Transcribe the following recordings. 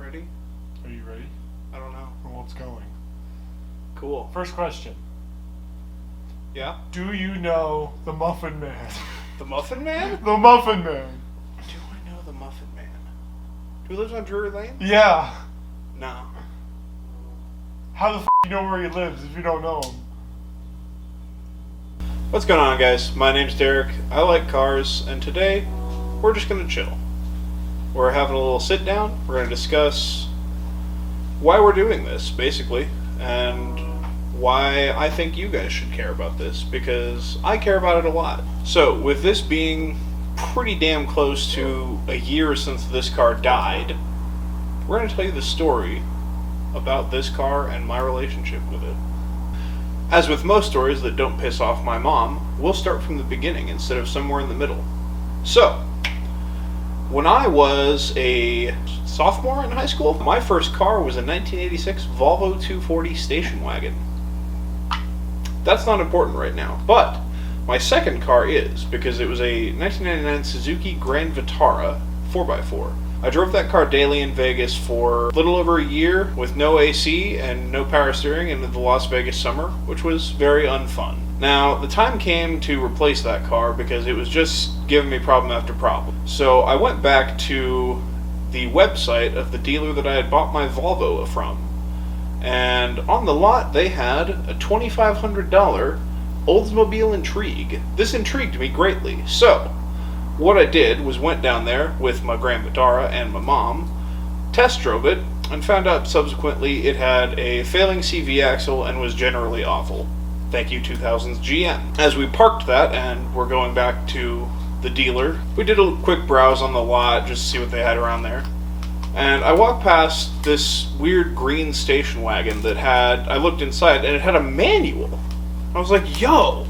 ready? Are you ready? I don't know. Well, it's going. Cool. First question. Yeah? Do you know the Muffin Man? The Muffin Man? The Muffin Man. Do I know the Muffin Man? Who lives on Drury Lane? Yeah. No. How the f*** you know where he lives if you don't know him? What's going on, guys? My name's Derek. I like cars, and today we're just going to chill. We're having a little sit down. We're going to discuss why we're doing this, basically, and why I think you guys should care about this, because I care about it a lot. So, with this being pretty damn close to a year since this car died, we're going to tell you the story about this car and my relationship with it. As with most stories that don't piss off my mom, we'll start from the beginning instead of somewhere in the middle. So, when I was a sophomore in high school, my first car was a 1986 Volvo 240 station wagon. That's not important right now, but my second car is, because it was a 1999 Suzuki Grand Vitara 4x4. I drove that car daily in Vegas for a little over a year with no AC and no power steering into the Las Vegas summer, which was very unfun. Now, the time came to replace that car because it was just giving me problem after problem. So I went back to the website of the dealer that I had bought my Volvo from. And on the lot, they had a $2,500 Oldsmobile Intrigue. This intrigued me greatly. So, what I did was went down there with my Grand Vitara and my mom, test drove it, and found out subsequently it had a failing CV axle and was generally awful. Thank you, 2000's GM. As we parked that and we're going back to the dealer, we did a quick browse on the lot just to see what they had around there. And I walked past this weird green station wagon that I looked inside and it had a manual. I was like, yo,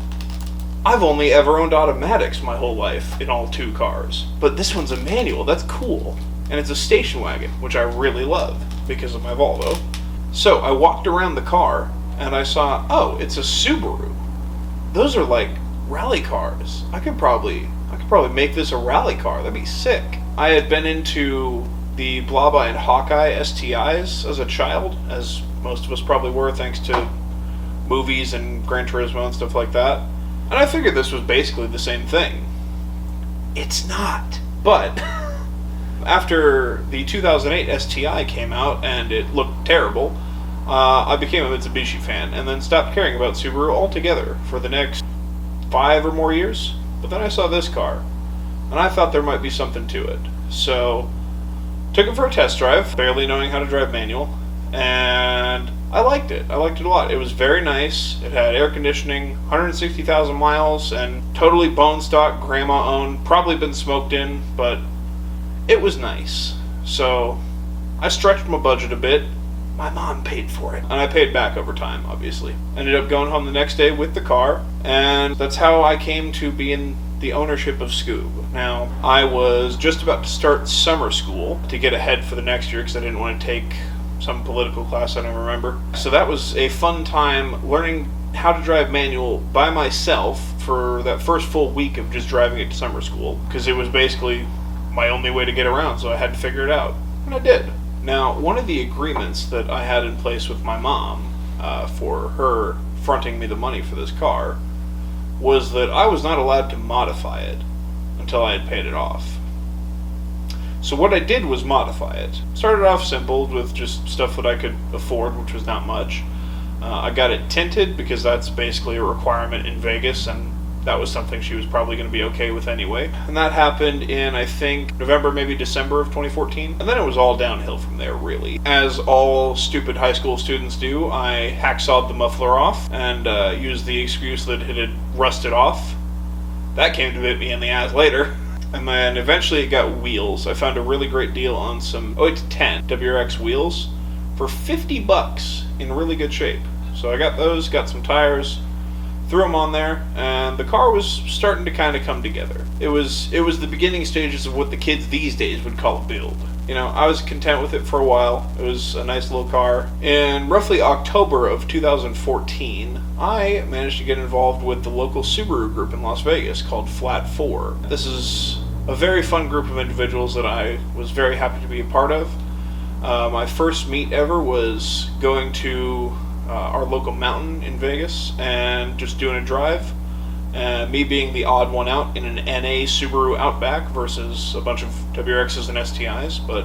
I've only ever owned automatics my whole life in all two cars. But this one's a manual, that's cool. And it's a station wagon, which I really love because of my Volvo. So I walked around the car and I saw, oh, it's a Subaru. Those are like rally cars. I could probably make this a rally car. That'd be sick. I had been into the Blaba and Hawkeye STIs as a child, as most of us probably were, thanks to movies and Gran Turismo and stuff like that. And I figured this was basically the same thing. It's not. But after the 2008 STI came out and it looked terrible, I became a Mitsubishi fan and then stopped caring about Subaru altogether for the next 5 or more years. But then I saw this car, and I thought there might be something to it. So, took it for a test drive, barely knowing how to drive manual, and I liked it. I liked it a lot. It was very nice. It had air conditioning, 160,000 miles, and totally bone stock, grandma owned, probably been smoked in, but it was nice. So, I stretched my budget a bit. My mom paid for it, and I paid back over time, obviously. Ended up going home the next day with the car, and that's how I came to be in the ownership of Scoob. Now, I was just about to start summer school to get ahead for the next year because I didn't want to take some political class I don't remember. So that was a fun time learning how to drive manual by myself for that first full week of just driving it to summer school, because it was basically my only way to get around, so I had to figure it out. And I did. Now, one of the agreements that I had in place with my mom for her fronting me the money for this car was that I was not allowed to modify it until I had paid it off. So what I did was modify it. Started off simple with just stuff that I could afford, which was not much. I got it tinted because that's basically a requirement in Vegas, and that was something she was probably going to be okay with anyway. And that happened in, I think, November, maybe December of 2014. And then it was all downhill from there, really. As all stupid high school students do, I hacksawed the muffler off and used the excuse that it had rusted off. That came to bit me in the ass later. And then eventually it got wheels. I found a really great deal on some 08-10 WRX wheels for $50 in really good shape. So I got those, got some tires, threw them on there, and the car was starting to kind of come together. It was the beginning stages of what the kids these days would call a build. You know, I was content with it for a while. It was a nice little car. In roughly October of 2014, I managed to get involved with the local Subaru group in Las Vegas called Flat 4. This is a very fun group of individuals that I was very happy to be a part of. My first meet ever was going to our local mountain in Vegas and just doing a drive. Me being the odd one out in an NA Subaru Outback versus a bunch of WRXs and STIs, but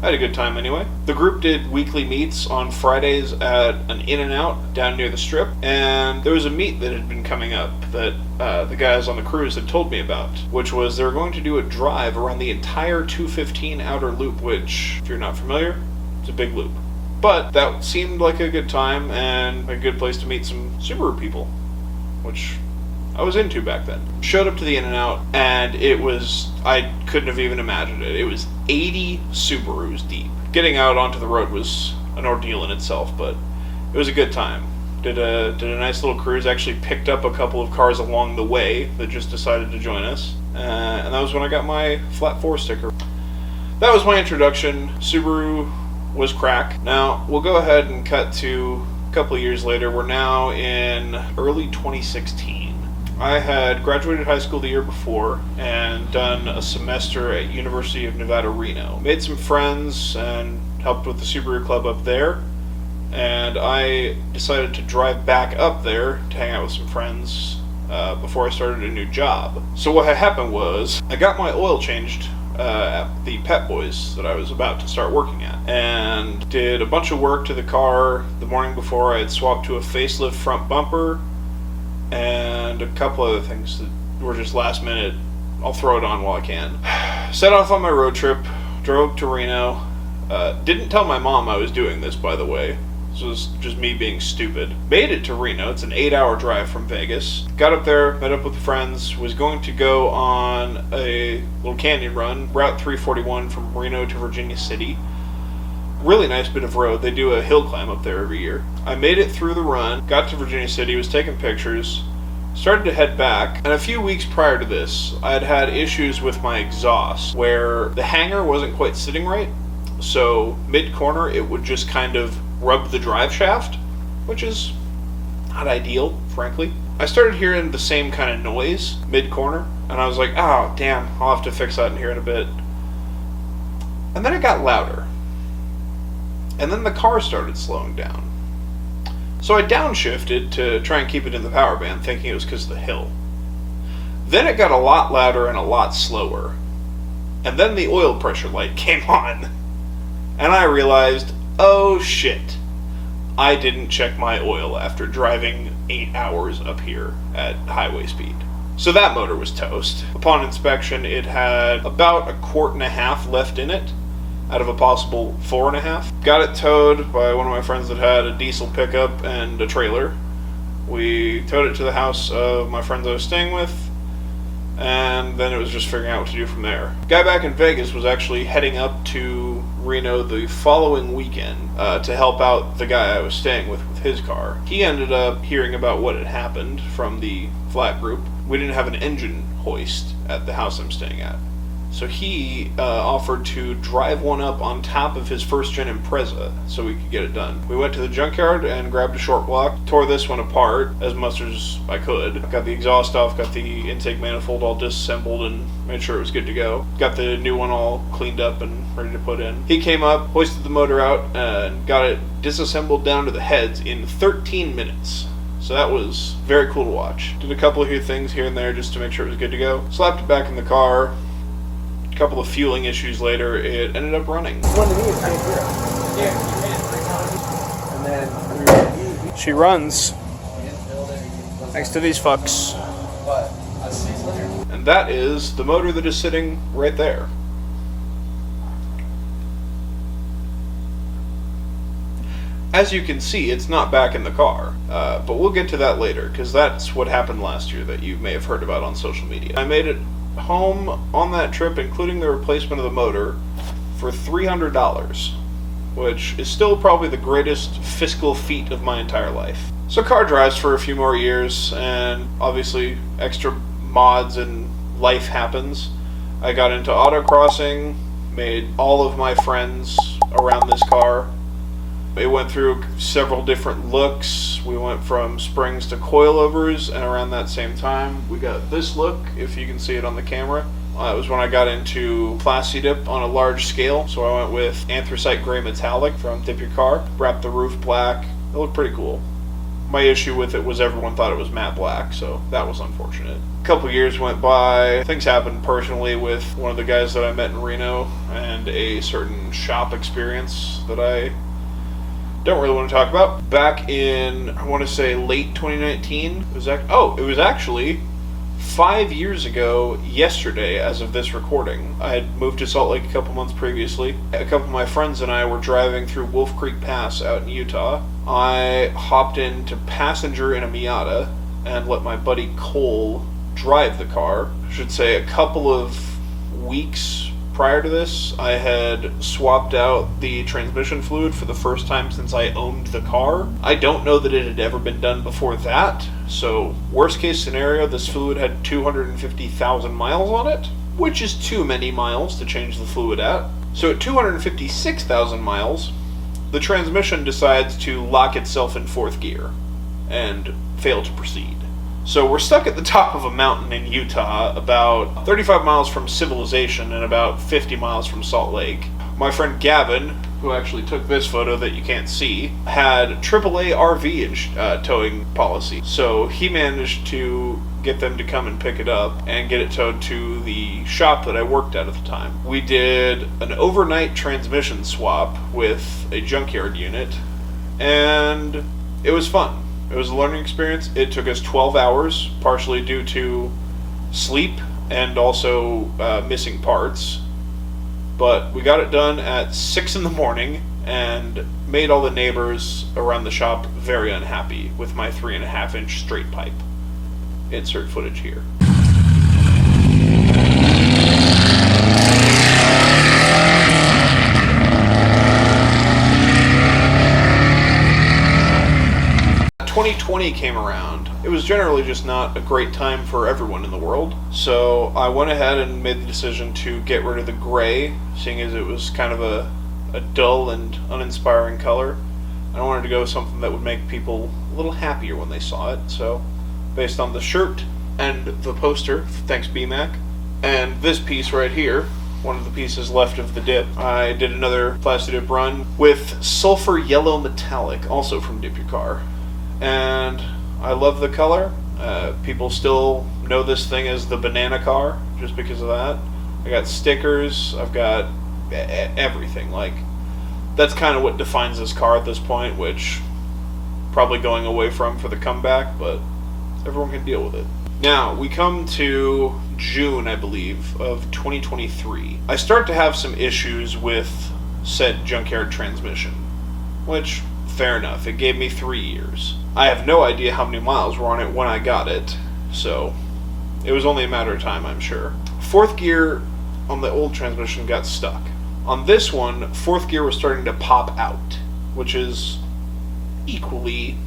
I had a good time anyway. The group did weekly meets on Fridays at an In-N-Out down near the Strip, and there was a meet that had been coming up that the guys on the cruise had told me about, which was they were going to do a drive around the entire 215 outer loop, which, if you're not familiar, it's a big loop. But that seemed like a good time and a good place to meet some Subaru people, which I was into back then. Showed up to the In-N-Out, and I couldn't have even imagined it. It was 80 Subarus deep. Getting out onto the road was an ordeal in itself, but it was a good time. Did a nice little cruise. Actually picked up a couple of cars along the way that just decided to join us. And that was when I got my Flat 4 sticker. That was my introduction. Subaru was crack. Now, we'll go ahead and cut to a couple of years later. We're now in early 2016. I had graduated high school the year before and done a semester at University of Nevada, Reno. Made some friends and helped with the Subaru club up there. And I decided to drive back up there to hang out with some friends before I started a new job. So what had happened was I got my oil changed at the Pet Boys that I was about to start working at, and did a bunch of work to the car the morning before. I had swapped to a facelift front bumper and a couple other things that were just last minute. I'll throw it on while I can. Set off on my road trip, drove to Reno. Didn't tell my mom I was doing this, by the way. This was just me being stupid. Made it to Reno. It's an 8-hour drive from Vegas. Got up there, met up with friends, was going to go on a little canyon run, Route 341 from Reno to Virginia City. Really nice bit of road. They do a hill climb up there every year. I made it through the run, got to Virginia City, was taking pictures, started to head back, and a few weeks prior to this, I had had issues with my exhaust, where the hanger wasn't quite sitting right, so mid-corner it would just kind of rub the drive shaft, which is not ideal, frankly. I started hearing the same kind of noise mid-corner, and I was like, oh, damn, I'll have to fix that in here in a bit. And then it got louder. And then the car started slowing down. So I downshifted to try and keep it in the power band, thinking it was because of the hill. Then it got a lot louder and a lot slower. And then the oil pressure light came on. And I realized, oh shit, I didn't check my oil after driving 8 hours up here at highway speed. So that motor was toast. Upon inspection, it had about 1.5 quarts left in it, out of a possible 4.5. Got it towed by one of my friends that had a diesel pickup and a trailer. We towed it to the house of my friends I was staying with, and then it was just figuring out what to do from there. Guy back in Vegas was actually heading up to Reno the following weekend to help out the guy I was staying with his car. He ended up hearing about what had happened from the flat group. We didn't have an engine hoist at the house I'm staying at. So he offered to drive one up on top of his first-gen Impreza so we could get it done. We went to the junkyard and grabbed a short block, tore this one apart as much as I could. Got the exhaust off, got the intake manifold all disassembled, and made sure it was good to go. Got the new one all cleaned up and ready to put in. He came up, hoisted the motor out, and got it disassembled down to the heads in 13 minutes. So that was very cool to watch. Did a couple of things here and there just to make sure it was good to go. Slapped it back in the car. A couple of fueling issues later, it ended up running. She runs next to these fucks. And that is the motor that is sitting right there. As you can see, it's not back in the car, but we'll get to that later, because that's what happened last year that you may have heard about on social media. I made it home on that trip, including the replacement of the motor, for $300, which is still probably the greatest fiscal feat of my entire life. So car drives for a few more years, and obviously extra mods and life happens. I got into autocrossing, made all of my friends around this car. It went through several different looks. We went from springs to coilovers, and around that same time we got this look, if you can see it on the camera, It was when I got into Plasti Dip on a large scale, so I went with Anthracite Gray Metallic from Dip Your Car. Wrapped the roof black. It looked pretty cool. My issue with it was everyone thought it was matte black, so that was unfortunate. A couple years went by. Things happened personally with one of the guys that I met in Reno, and a certain shop experience that I don't really want to talk about. Back in, I want to say, late 2019. It was actually 5 years ago yesterday as of this recording. I had moved to Salt Lake a couple months previously. A couple of my friends and I were driving through Wolf Creek Pass out in Utah. I hopped into passenger in a Miata and let my buddy Cole drive the car. I should say a couple of weeks prior to this, I had swapped out the transmission fluid for the first time since I owned the car. I don't know that it had ever been done before that, so worst case scenario, this fluid had 250,000 miles on it, which is too many miles to change the fluid at. So at 256,000 miles, the transmission decides to lock itself in fourth gear and fail to proceed. So we're stuck at the top of a mountain in Utah, about 35 miles from civilization and about 50 miles from Salt Lake. My friend Gavin, who actually took this photo that you can't see, had AAA RV towing policy. So he managed to get them to come and pick it up and get it towed to the shop that I worked at the time. We did an overnight transmission swap with a junkyard unit, and it was fun. It was a learning experience. It took us 12 hours, partially due to sleep and also missing parts. But we got it done at 6 in the morning and made all the neighbors around the shop very unhappy with my 3.5-inch straight pipe. Insert footage here. When 2020 came around, it was generally just not a great time for everyone in the world. So I went ahead and made the decision to get rid of the gray, seeing as it was kind of a dull and uninspiring color. I wanted to go with something that would make people a little happier when they saw it. So based on the shirt and the poster, thanks BMAC, and this piece right here, one of the pieces left of the dip, I did another Plasti Dip run with sulfur yellow metallic, also from Dip Your Car. And I love the color. People still know this thing as the banana car just because of that. I got stickers, I've got everything. Like, that's kind of what defines this car at this point, which probably going away from for the comeback, but everyone can deal with it. Now, we come to June, I believe, of 2023. I start to have some issues with said junkyard transmission, which, fair enough, it gave me 3 years. I have no idea how many miles were on it when I got it, so it was only a matter of time, I'm sure. Fourth gear on the old transmission got stuck. On this one, fourth gear was starting to pop out, which is equally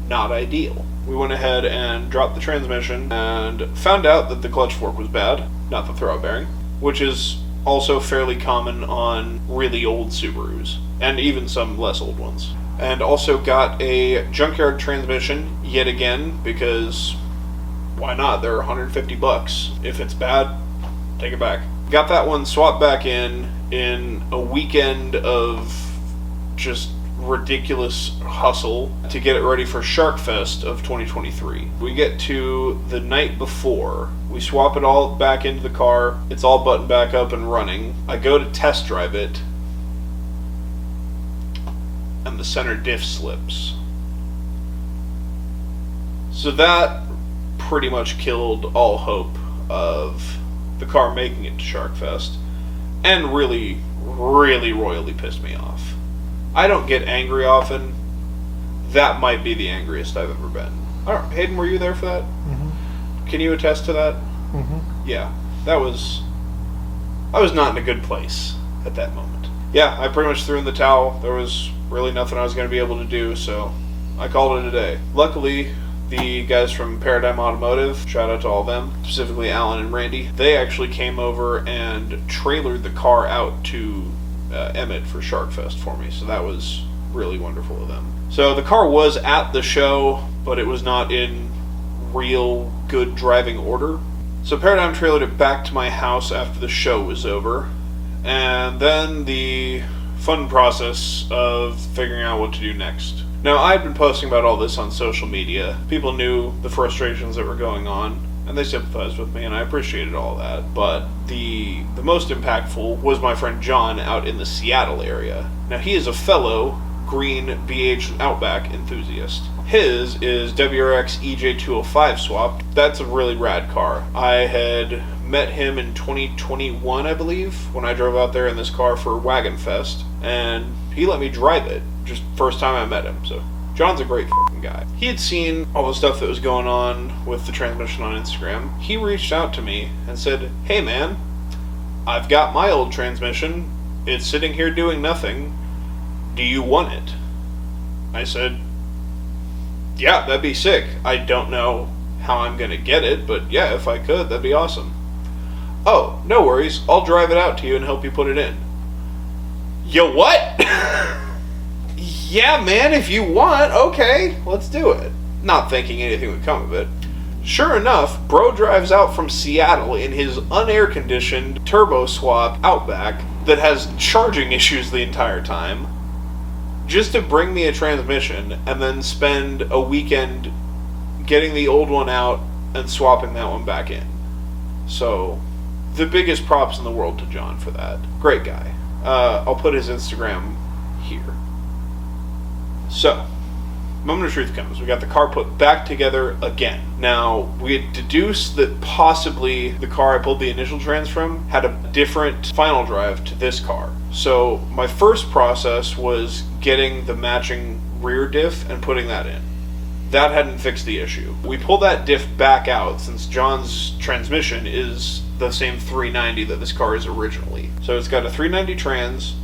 not ideal. We went ahead and dropped the transmission and found out that the clutch fork was bad, not the throwout bearing, which is also fairly common on really old Subarus, and even some less old ones. And also got a junkyard transmission yet again, because why not? They're $150. If it's bad, take it back. Got that one swapped back in a weekend of just ridiculous hustle to get it ready for Shark Fest of 2023. We get to the night before, we swap it all back into the car, it's all buttoned back up and running. I go to test drive it, and the center diff slips. So that pretty much killed all hope of the car making it to Shark Fest, and really, really royally pissed me off. I don't get angry often. That might be the angriest I've ever been. I don't, Hayden, were you there for that? Mm-hmm. Can you attest to that? Mm-hmm. Yeah, I was not in a good place at that moment. Yeah, I pretty much threw in the towel. There was really nothing I was going to be able to do, so I called it a day. Luckily, the guys from Paradigm Automotive, shout out to all of them, specifically Alan and Randy, they actually came over and trailered the car out to Emmett for Shark Fest for me, so that was really wonderful of them. So the car was at the show, but it was not in real good driving order. So Paradigm trailered it back to my house after the show was over, and then the fun process of figuring out what to do next. Now, I'd been posting about all this on social media. People knew the frustrations that were going on, and they sympathized with me, and I appreciated all that. But the most impactful was my friend John out in the Seattle area. Now, he is a fellow green V8 Outback enthusiast. His is WRX EJ205 swapped. That's a really rad car. I had met him in 2021, I believe, when I drove out there in this car for Wagon Fest, and he let me drive it. Just first time I met him, so John's a great fucking guy. He had seen all the stuff that was going on with the transmission on Instagram. He reached out to me and said, "Hey man, I've got my old transmission. It's sitting here doing nothing. Do you want it?" I said, "Yeah, that'd be sick. I don't know how I'm gonna get it, but yeah, if I could, that'd be awesome." "Oh, no worries. I'll drive it out to you and help you put it in." "Yo, what?" "Yeah, man, if you want, okay, let's do it." Not thinking anything would come of it. Sure enough, bro drives out from Seattle in his unair-conditioned turbo-swap Outback that has charging issues the entire time, just to bring me a transmission and then spend a weekend getting the old one out and swapping that one back in. So, the biggest props in the world to John for that. Great guy. I'll put his Instagram here. So, moment of truth comes. We got the car put back together again. Now, we had deduced that possibly the car I pulled the initial trans from had a different final drive to this car. So, my first process was getting the matching rear diff and putting that in. That hadn't fixed the issue. We pull that diff back out since John's transmission is the same 390 that this car is originally. So it's got a 390 trans.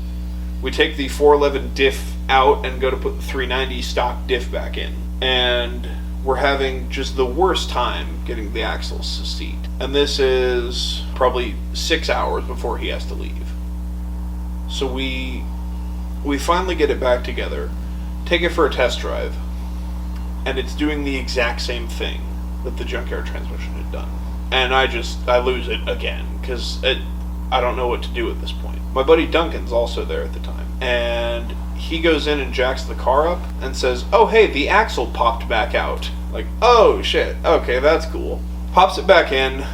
We take the 411 diff out and go to put the 390 stock diff back in. And we're having just the worst time getting the axles to seat. And this is probably 6 hours before he has to leave. So we finally get it back together, take it for a test drive, and it's doing the exact same thing that the junkyard transmission had done. And I lose it again, because I don't know what to do at this point. My buddy Duncan's also there at the time, and he goes in and jacks the car up and says, "Oh hey, the axle popped back out." Like, oh shit, okay, that's cool. Pops it back in,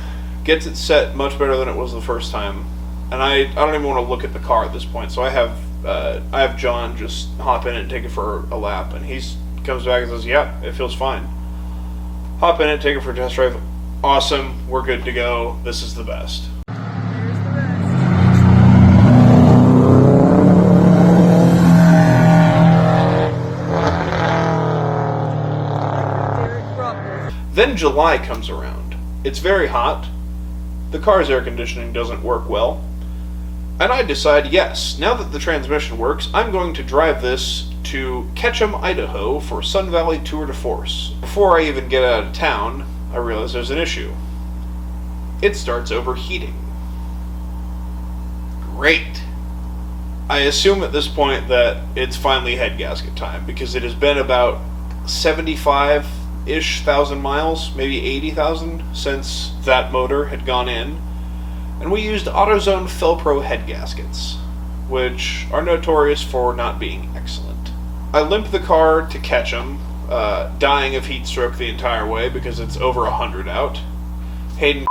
gets it set much better than it was the first time, and I don't even want to look at the car at this point, so I have John just hop in and take it for a lap, and he comes back and says, "Yeah, it feels fine." Hop in it, take it for a test drive. Awesome, we're good to go. This is the best. Then July comes around. It's very hot. The car's air conditioning doesn't work well. And I decide, yes, now that the transmission works, I'm going to drive this to Ketchum, Idaho for Sun Valley Tour de Force. Before I even get out of town, I realize there's an issue. It starts overheating. Great. I assume at this point that it's finally head gasket time, because it has been about 75-ish thousand miles, maybe 80,000, since that motor had gone in. And we used AutoZone Felpro head gaskets, which are notorious for not being excellent. I limp the car to Ketchum, dying of heat stroke the entire way because it's over 100 out. Hayden,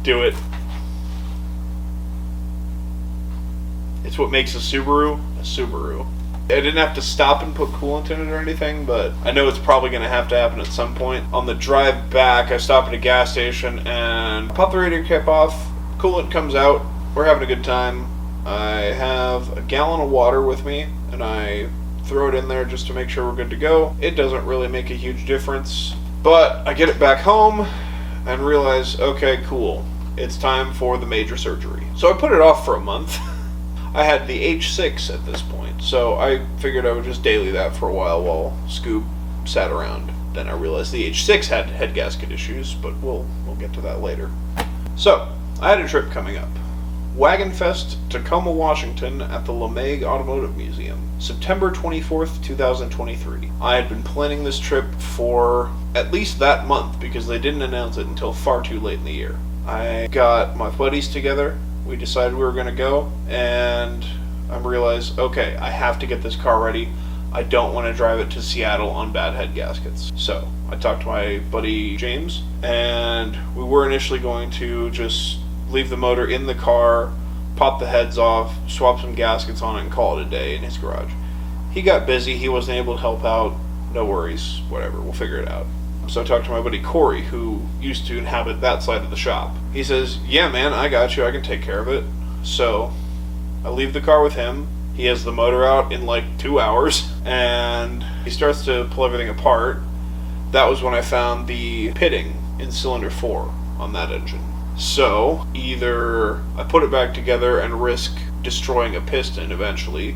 do it. It's what makes a Subaru a Subaru. I didn't have to stop and put coolant in it or anything, but I know it's probably going to have to happen at some point. On the drive back, I stop at a gas station and pop the radiator cap off. Coolant comes out. We're having a good time. I have a gallon of water with me, and I throw it in there just to make sure we're good to go. It doesn't really make a huge difference, but I get it back home and realize, okay, cool. It's time for the major surgery. So I put it off for a month. I had the H6 at this point, so I figured I would just daily that for a while Scoob sat around. Then I realized the H6 had head gasket issues, but we'll get to that later. So, I had a trip coming up. Wagon Fest, Tacoma, Washington at the LeMay Automotive Museum, September 24th, 2023. I had been planning this trip for at least that month because they didn't announce it until far too late in the year. I got my buddies together, we decided we were going to go, and I realized, okay, I have to get this car ready. I don't want to drive it to Seattle on bad head gaskets. So I talked to my buddy James, and we were initially going to just leave the motor in the car, pop the heads off, swap some gaskets on it, and call it a day in his garage. He got busy, he wasn't able to help out. No worries, whatever, we'll figure it out. So I talked to my buddy Corey, who used to inhabit that side of the shop. He says, yeah man, I got you, I can take care of it. So I leave the car with him. He has the motor out in like 2 hours, and he starts to pull everything apart. That was when I found the pitting in cylinder 4 on that engine. So either I put it back together and risk destroying a piston eventually,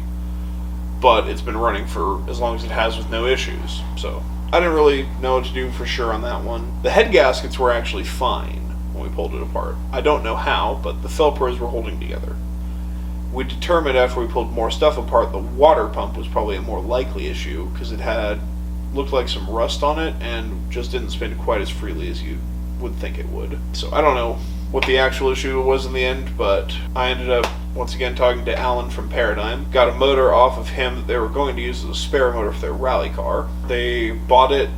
but it's been running for as long as it has with no issues. So I didn't really know what to do for sure on that one. The head gaskets were actually fine when we pulled it apart. I don't know how, but the Felpros were holding together. We determined after we pulled more stuff apart, the water pump was probably a more likely issue because it had looked like some rust on it and just didn't spin quite as freely as you would think it would. So I don't know what the actual issue was in the end, but I ended up once again talking to Alan from Paradigm. Got a motor off of him that they were going to use as a spare motor for their rally car. They bought it,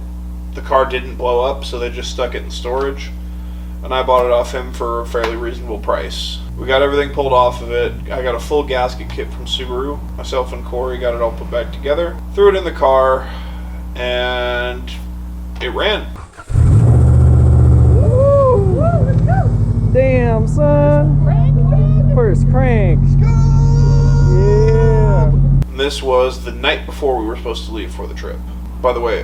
the car didn't blow up, so they just stuck it in storage, and I bought it off him for a fairly reasonable price. We got everything pulled off of it. I got a full gasket kit from Subaru. Myself and Corey got it all put back together, threw it in the car, and it ran. Woo! Let's go! Damn, son! First crank! Yeah! And this was the night before we were supposed to leave for the trip. By the way,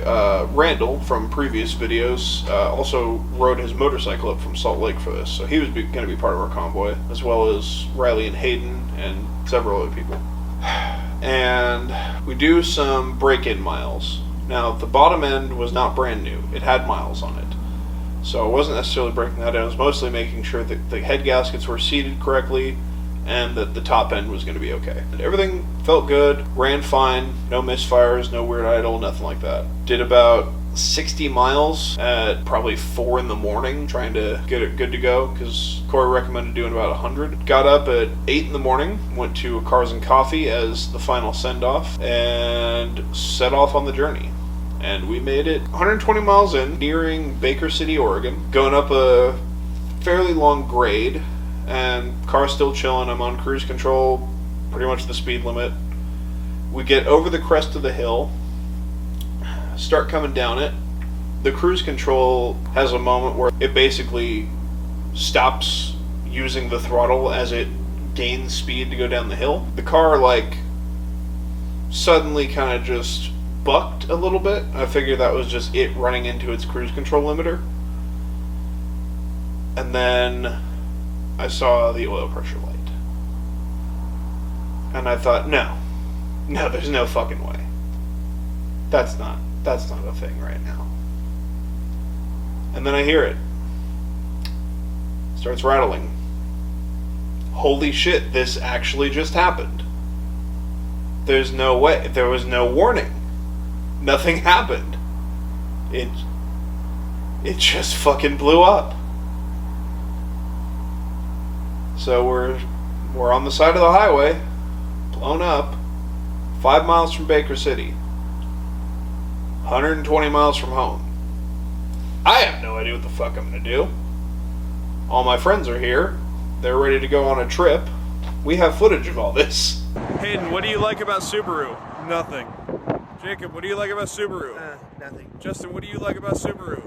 Randall from previous videos also rode his motorcycle up from Salt Lake for this, so he was going to be part of our convoy, as well as Riley and Hayden and several other people. And we do some break-in miles. Now, the bottom end was not brand new. It had miles on it. So I wasn't necessarily breaking that down. I was mostly making sure that the head gaskets were seated correctly and that the top end was going to be okay. And everything felt good, ran fine, no misfires, no weird idle, nothing like that. Did about 60 miles at probably 4 in the morning, trying to get it good to go, because Corey recommended doing about 100. Got up at 8 in the morning, went to a Cars and Coffee as the final send-off, and set off on the journey. And we made it 120 miles in, nearing Baker City, Oregon, going up a fairly long grade, and car's still chilling. I'm on cruise control, pretty much the speed limit. We get over the crest of the hill, start coming down it. The cruise control has a moment where it basically stops using the throttle as it gains speed to go down the hill. The car suddenly kind of just bucked a little bit. I figured that was just it running into its cruise control limiter. And then I saw the oil pressure light. And I thought, no, there's no fucking way. That's not a thing right now. And then I hear it. Starts rattling. Holy shit, this actually just happened. There's no way. There was no warning. Nothing happened. It just fucking blew up. So we're on the side of the highway, blown up, 5 miles from Baker City, 120 miles from home. I have no idea what the fuck I'm gonna do. All my friends are here. They're ready to go on a trip. We have footage of all this. Hayden, what do you like about Subaru? Nothing. Jacob, what do you like about Subaru? Nothing. Justin, what do you like about Subaru?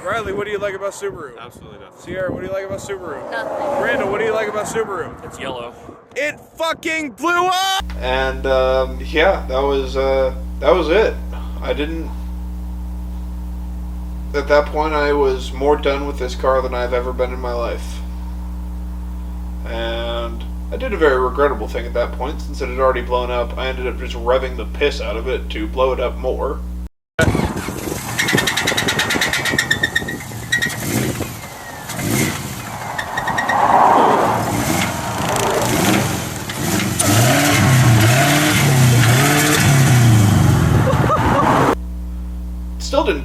Riley, what do you like about Subaru? Absolutely nothing. Sierra, what do you like about Subaru? Nothing. Randall, what do you like about Subaru? It's yellow. It fucking blew up! And, yeah, that was it. I didn't... At that point, I was more done with this car than I've ever been in my life. And I did a very regrettable thing at that point. Since it had already blown up, I ended up just revving the piss out of it to blow it up more.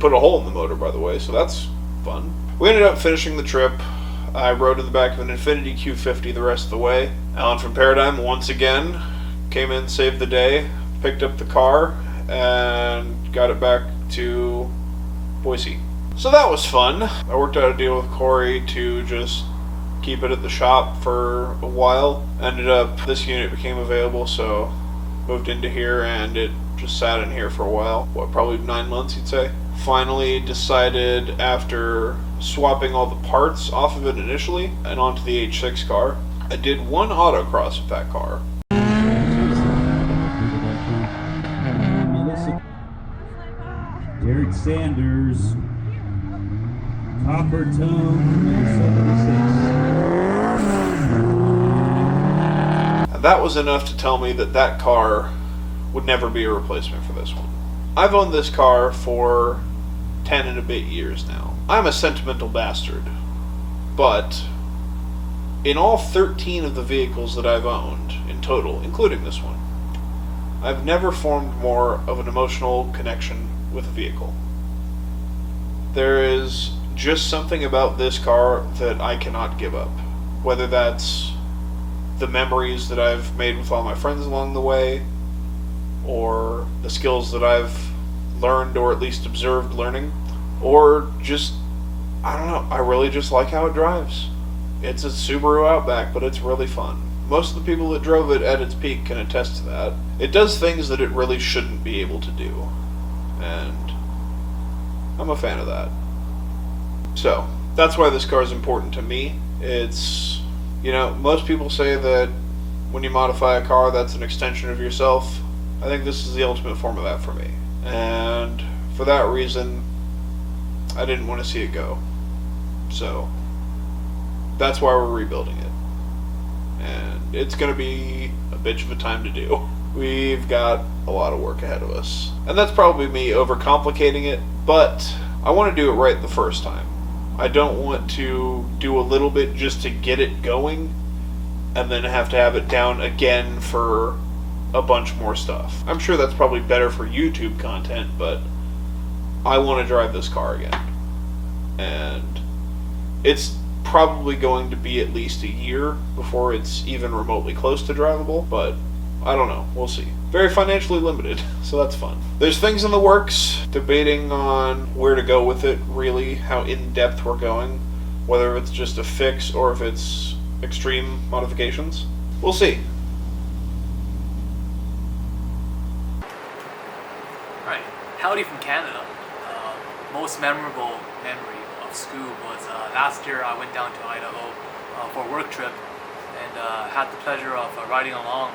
put a hole in the motor, by the way, so that's fun. We ended up finishing the trip. I rode in the back of an Infiniti Q50 the rest of the way. Alan from Paradigm, once again, came in, saved the day, picked up the car, and got it back to Boise. So that was fun. I worked out a deal with Corey to just keep it at the shop for a while. Ended up, this unit became available, so moved into here, and it just sat in here for a while. What, probably 9 months, you'd say? Finally decided, after swapping all the parts off of it initially and onto the H6 car, I did one autocross with that car. Derek Sanders, Copper Tone 76. And that was enough to tell me that that car would never be a replacement for this one. I've owned this car for 10 and a bit years now. I'm a sentimental bastard, but in all 13 of the vehicles that I've owned in total, including this one, I've never formed more of an emotional connection with a vehicle. There is just something about this car that I cannot give up. Whether that's the memories that I've made with all my friends along the way, or the skills that I've learned or at least observed learning, or just, I don't know, I really just like how it drives. It's a Subaru Outback, but it's really fun. Most of the people that drove it at its peak can attest to that. It does things that it really shouldn't be able to do, and I'm a fan of that. So, that's why this car is important to me. It's, you know, most people say that when you modify a car, that's an extension of yourself. I think this is the ultimate form of that for me. And for that reason, I didn't want to see it go. So, that's why we're rebuilding it. And it's going to be a bitch of a time to do. We've got a lot of work ahead of us. And that's probably me overcomplicating it, but I want to do it right the first time. I don't want to do a little bit just to get it going and then have to have it down again for a bunch more stuff. I'm sure that's probably better for YouTube content, but I want to drive this car again. And it's probably going to be at least a year before it's even remotely close to drivable, but I don't know. We'll see. Very financially limited, so that's fun. There's things in the works, debating on where to go with it, really, how in-depth we're going, whether it's just a fix or if it's extreme modifications. We'll see. Right. Howdy from Canada. Most memorable memory of Scoob was last year I went down to Idaho for a work trip and had the pleasure of riding along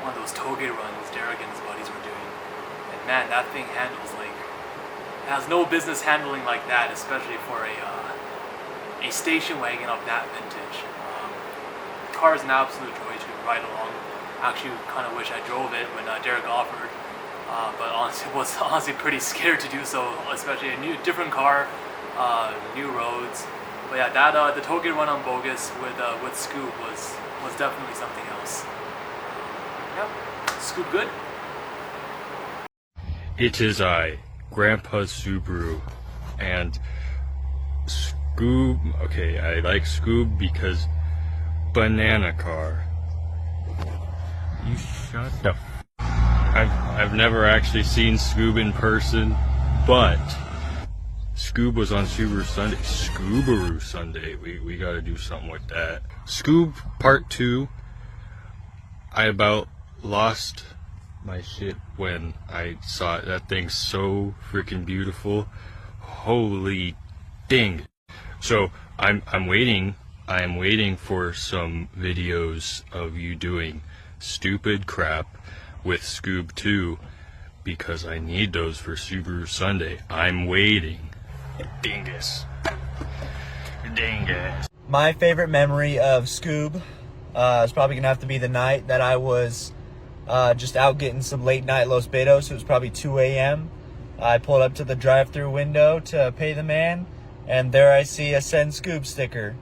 one of those tollgate runs Derek and his buddies were doing. And man, that thing handles like, it has no business handling like that, especially for a station wagon of that vintage. The car is an absolute joy to ride along. Actually, kind of wish I drove it when Derek offered, but honestly, was honestly pretty scared to do so, especially a different car, new roads. But yeah, that the tollgate run on Bogus with Scoob was definitely something else. Yeah, Scoob good. It is I, Grandpa's Subaru, and Scoob. Okay, I like Scoob because banana car. You shut the. I've never actually seen Scoob in person, but Scoob was on Subaru Sunday. Scoobaroo Sunday. We got to do something with that. Scoob Part 2. I about lost my shit when I saw it. That thing's so freaking beautiful. Holy ding. So I'm waiting. I am waiting for some videos of you doing stupid crap with Scoob 2 because I need those for Subaru Sunday. I'm waiting. Dingus. Dingus. My favorite memory of Scoob is probably gonna have to be the night that I was just out getting some late night Los Betos. It was probably 2 a.m. I pulled up to the drive-through window to pay the man, and there I see a Send Scoob sticker.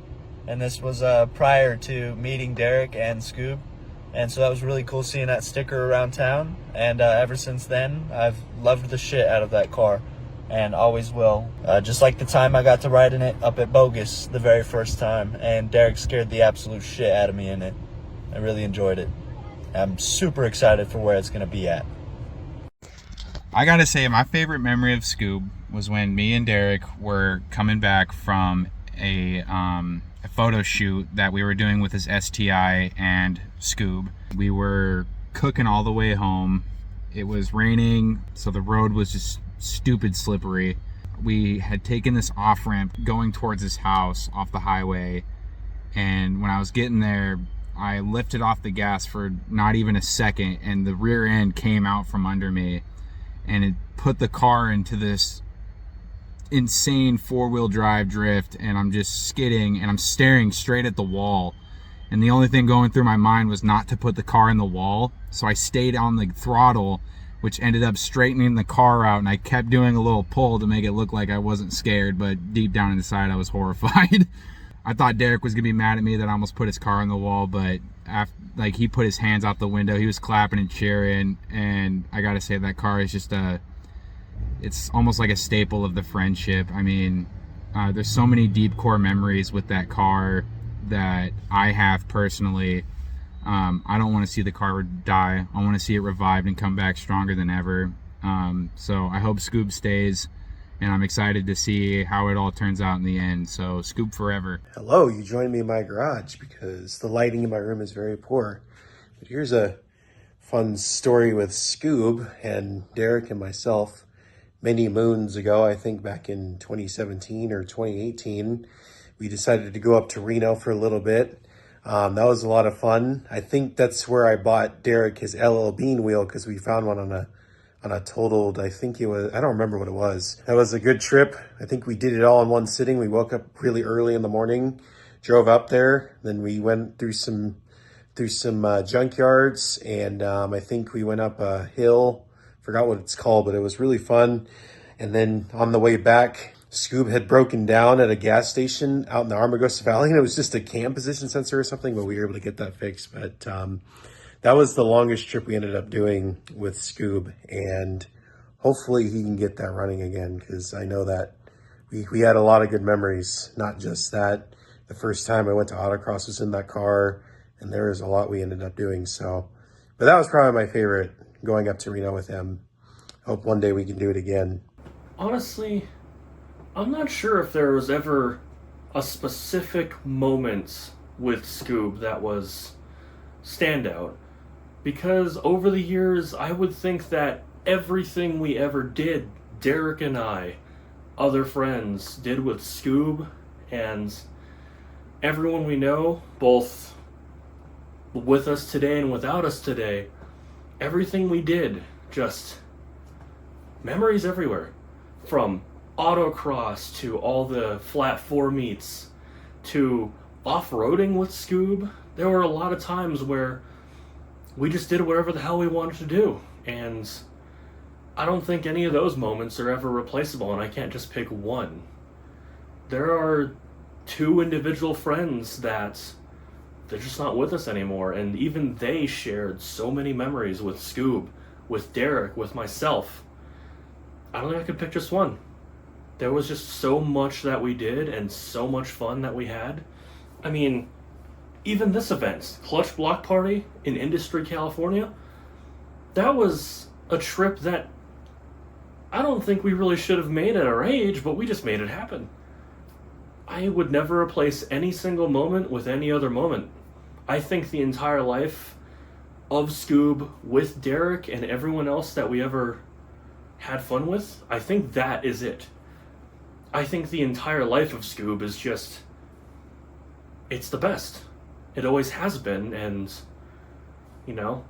And this was prior to meeting Derek and Scoob. And so that was really cool seeing that sticker around town. And ever since then, I've loved the shit out of that car. and always will. Just like the time I got to ride in it up at Bogus the very first time, and Derek scared the absolute shit out of me in it. I really enjoyed it. I'm super excited for where it's going to be at. I gotta say, my favorite memory of Scoob was when me and Derek were coming back from a photo shoot that we were doing with his STI and Scoob. We were cooking all the way home. It was raining, so the road was just stupid slippery. We had taken this off-ramp going towards his house off the highway, and when I was getting there, I lifted off the gas for not even a second, and the rear end came out from under me, and it put the car into this insane four-wheel drive drift, and I'm just skidding, and I'm staring straight at the wall, and the only thing going through my mind was not to put the car in the wall. So I stayed on the throttle, which ended up straightening the car out, and I kept doing a little pull to make it look like I wasn't scared, but deep down inside I was horrified. I thought Derek was gonna be mad at me that I almost put his car on the wall, but after, like, he put his hands out the window, he was clapping and cheering, and I gotta say that car is just it's almost like a staple of the friendship. I mean, there's so many deep core memories with that car that I have personally. I don't want to see the car die. I want to see it revived and come back stronger than ever. So I hope Scoob stays, and I'm excited to see how it all turns out in the end. So Scoob forever. Hello, you joined me in my garage because the lighting in my room is very poor. But here's a fun story with Scoob and Derek and myself. Many moons ago, I think back in 2017 or 2018, we decided to go up to Reno for a little bit. That was a lot of fun. I think that's where I bought Derek his LL Bean wheel, because we found one on a totaled, I think it was, I don't remember what it was. That was a good trip. I think we did it all in one sitting. We woke up really early in the morning, drove up there, then we went through some junkyards, and I think we went up a hill. Forgot what it's called, but it was really fun. And then on the way back, Scoob had broken down at a gas station out in the Armagosa Valley, and it was just a cam position sensor or something, but we were able to get that fixed. But that was the longest trip we ended up doing with Scoob, and hopefully he can get that running again, because I know that we had a lot of good memories. Not just that, the first time I went to Autocross was in that car, and there was a lot we ended up doing. So, but that was probably my favorite, going up to Reno with him. Hope one day we can do it again. Honestly, I'm not sure if there was ever a specific moment with Scoob that was standout, because over the years I would think that everything we ever did, Derek and I, other friends, did with Scoob, and everyone we know, both with us today and without us today, everything we did, just memories everywhere. From Autocross to all the flat four meets to off-roading with Scoob. There were a lot of times where we just did whatever the hell we wanted to do, and I don't think any of those moments are ever replaceable, and I can't just pick one. There are two individual friends that they're just not with us anymore, and even they shared so many memories with Scoob, with Derek, with myself. I don't think I could pick just one. There was just so much that we did and so much fun that we had. I mean, even this event, Clutch Block Party in Industry, California, that was a trip that I don't think we really should have made at our age, but we just made it happen. I would never replace any single moment with any other moment. I think the entire life of Scoob with Derek and everyone else that we ever had fun with, I think that is it. I think the entire life of Scoob is just, it's the best. It always has been, and, you know,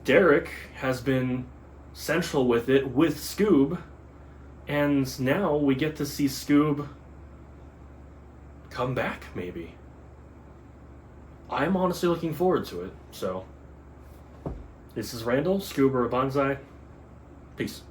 Derek has been central with it, with Scoob, and now we get to see Scoob come back, maybe. I'm honestly looking forward to it, so. This is Randall, Scoob or a Bonsai. Peace.